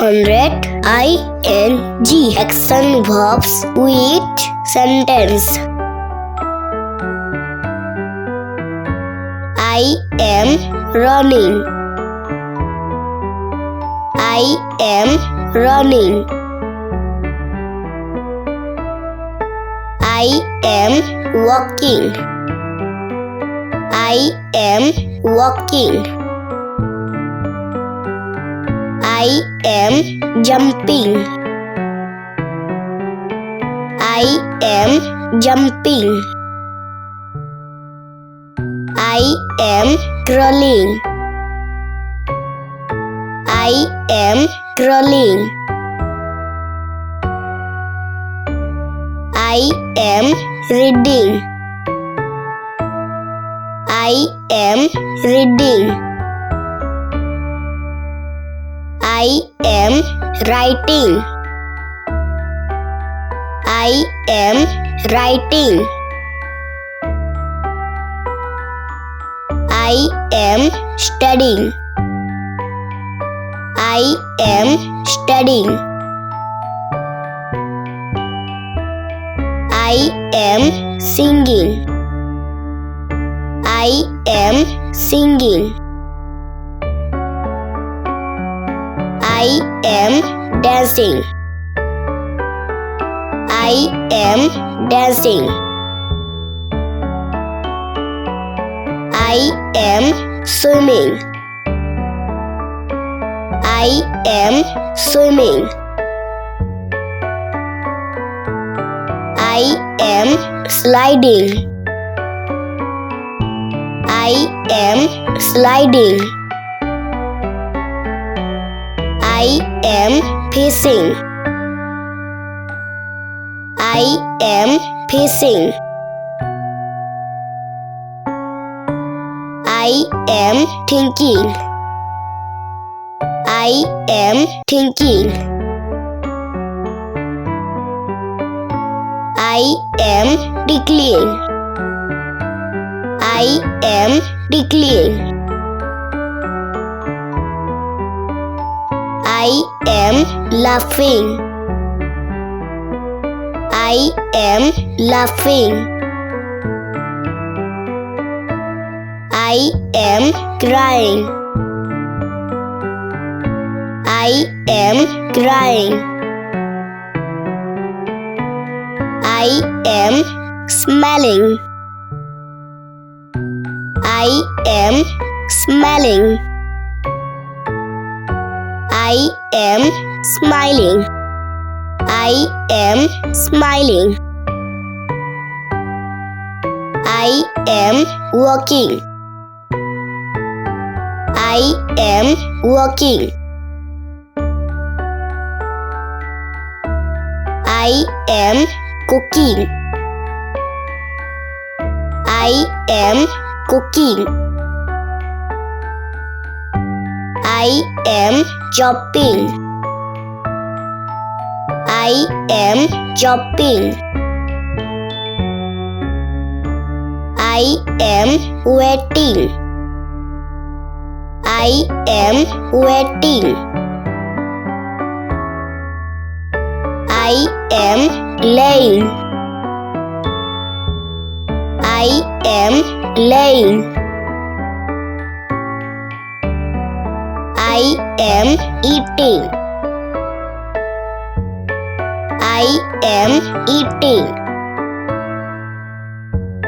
ing action verbs with sentence. I am running. I am running. I am walking. I am walking. I am jumping. I am jumping. I am crawling. I am crawling. I am reading. I am reading. I am writing. I am writing. I am studying. I am studying. I am singing. I am singing. I am dancing. I am dancing. I am swimming. I am swimming. I am sliding. I am sliding. I am fishing. I am fishing. I am thinking. I am thinking. I am tickling. I am tickling. I am laughing. I am laughing. I am crying. I am crying. I am smelling. I am smelling. I am smiling. I am smiling. I am walking. I am walking. I am cooking. I am cooking. I am chopping. I am chopping. I am waiting. I am waiting. I am laying. I am laying. I am eating. I am eating.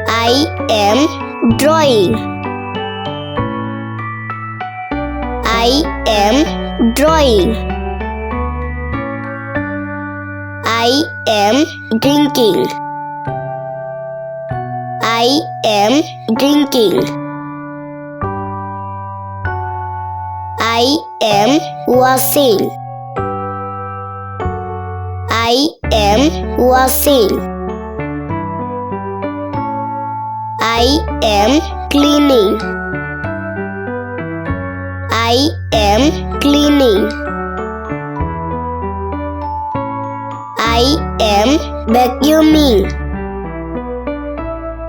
I am drawing. I am drawing. I am drinking. I am drinking. I am washing. I am washing. I am cleaning. I am cleaning. I am vacuuming.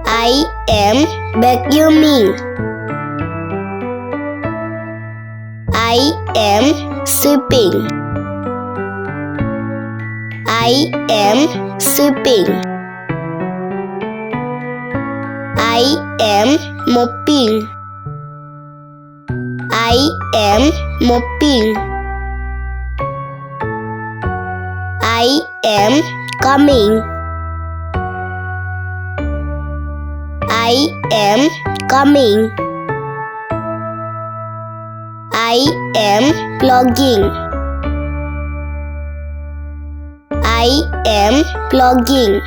I am vacuuming. I am sweeping. I am sweeping. I am mopping. I am mopping. I am coming. I am coming. I am plugging. I am plugging.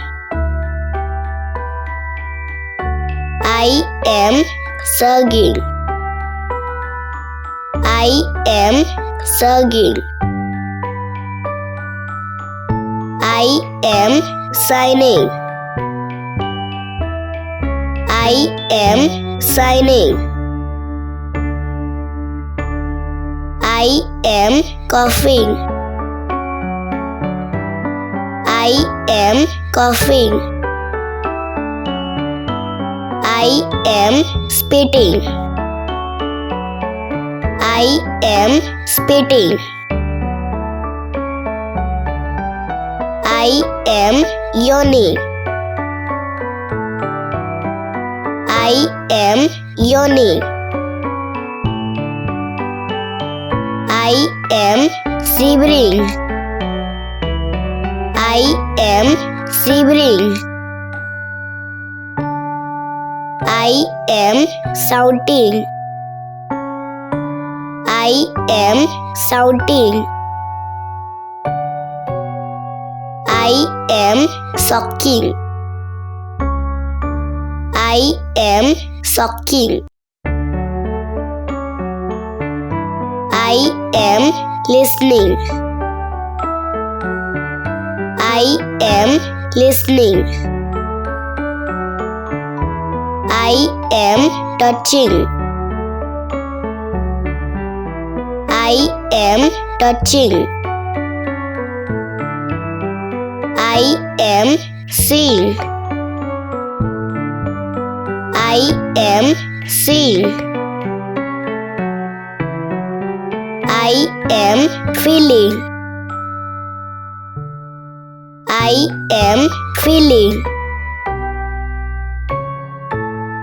I am surging. I am surging. I am signing. I am signing. I am coughing. I am coughing. I am spitting. I am spitting. I am yawning. I am yawning. I am shivering. I am shivering. I am shouting. I am shouting. I am shocking. I am shocking. I am listening. I am listening. I am touching. I am touching. I am seeing. I am seeing. I am feeling. I am feeling.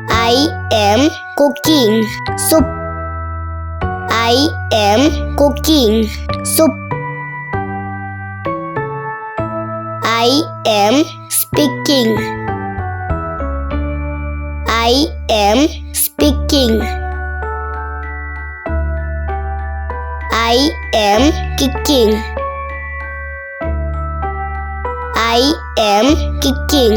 I am cooking soup. I am cooking soup. I am speaking. I am speaking. I am kicking. I am kicking.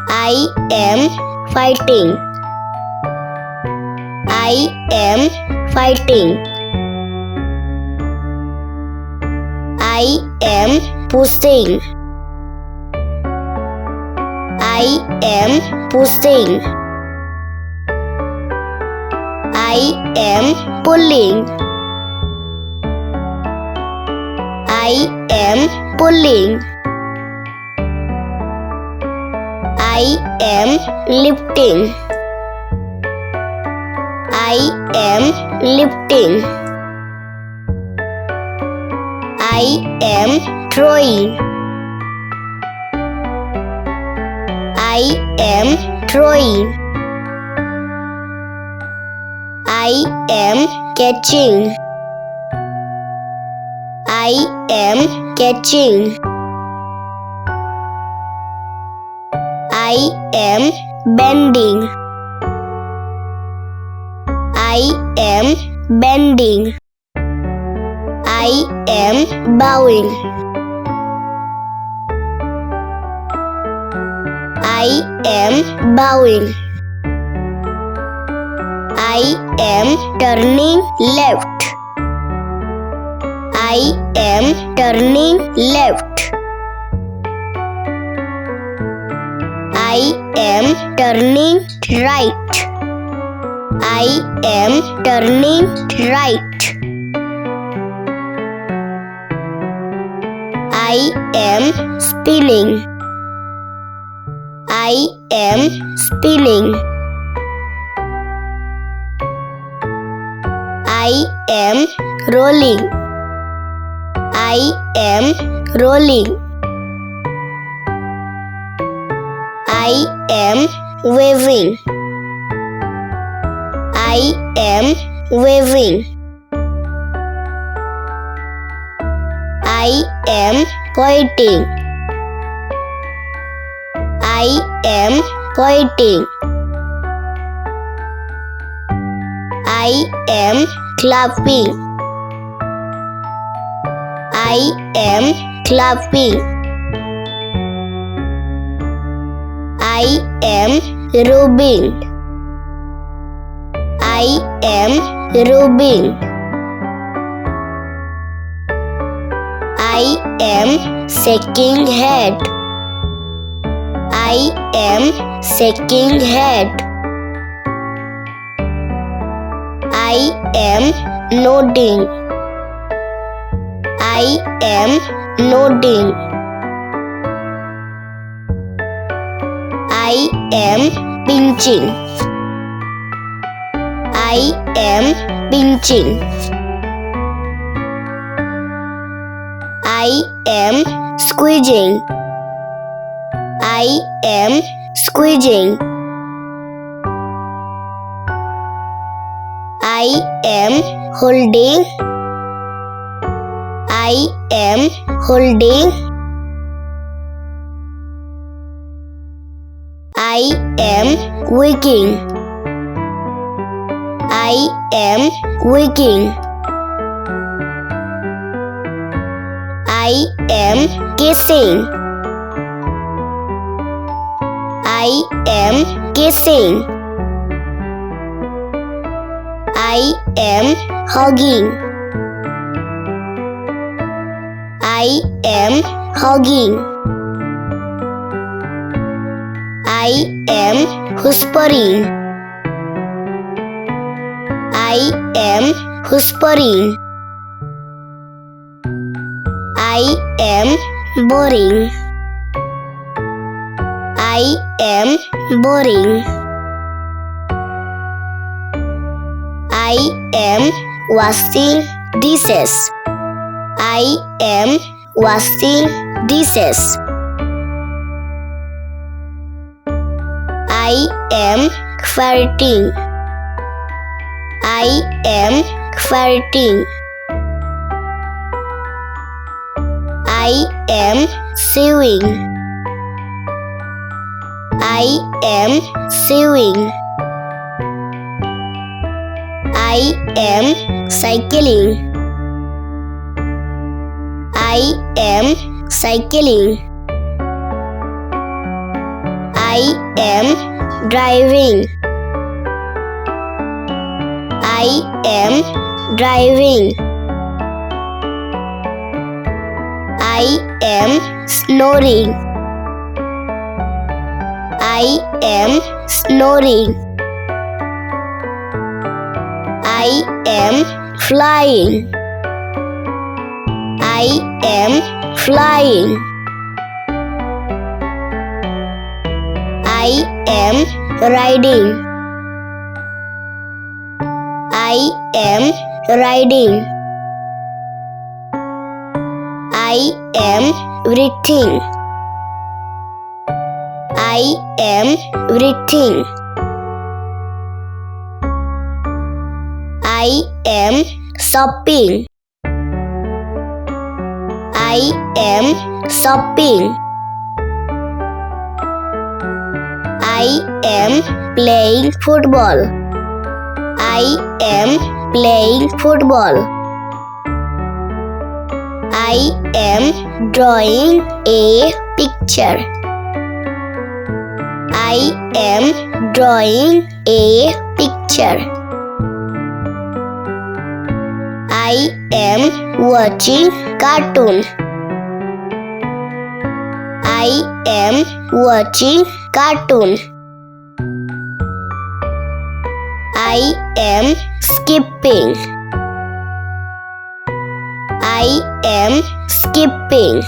I am fighting. I am fighting. I am pushing. I am pushing. I am pulling. I am pulling. I am lifting. I am lifting. I am throwing. I am throwing. I am catching. I am catching. I am bending. I am bending. I am bowing. I am bowing. I am turning left. I am turning left. I am turning right. I am turning right. I am spinning. I am spinning. I am rolling. I am rolling. I am waving. I am waving. I am pointing. I am pointing. I am clapping. I am clapping. I am rubbing. I am rubbing. I am shaking head. I am shaking head. I am nodding. I am nodding. I am pinching. I am pinching. I am squeezing. I am squeezing. I am holding. I am holding. I am waking. I am waking. I am kissing. I am kissing. I am hugging. I am hugging. I am whispering. I am whispering. I am boring. I am boring. I am washing dishes. I am washing dishes. I am farting. I am farting. I am sewing. I am sewing. I am cycling. I am cycling. I am driving. I am driving. I am snoring. I am snoring. I am flying. I am flying. I am riding. I am riding. I am breathing. I am breathing. I am shopping. I am shopping. I am playing football. I am playing football. I am drawing a picture. I am drawing a picture. I am watching cartoon. I am watching cartoon. I am skipping. I am skipping.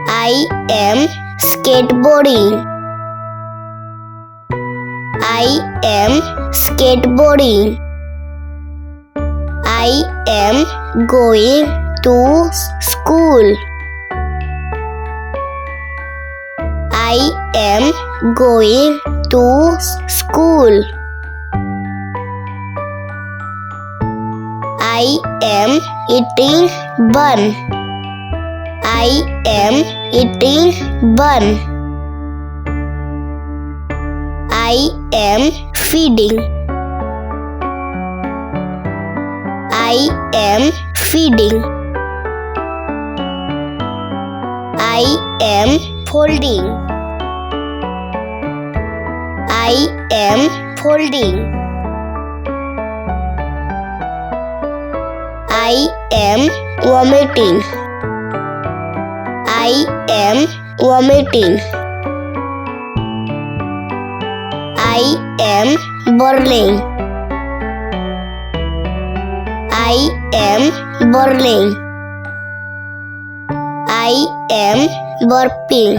I am skateboarding. I am skateboarding. I I am going to school. I am going to school. I am eating bun. I am eating bun. I am feeding. I am feeding. I am folding. I am folding. I am vomiting. I am vomiting. I am burning. I am burning. I am burping.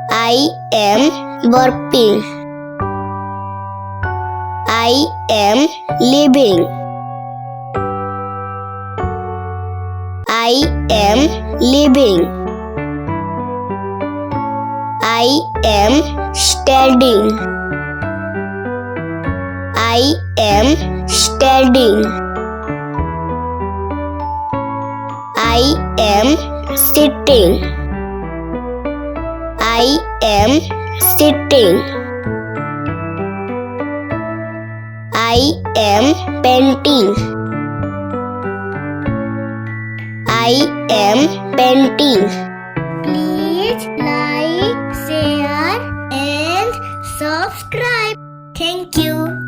I am burping. I am leaving. I am leaving. I am standing. I am standing. I am sitting. I am sitting. I am painting. I am painting. Please like, share and subscribe. Thank you.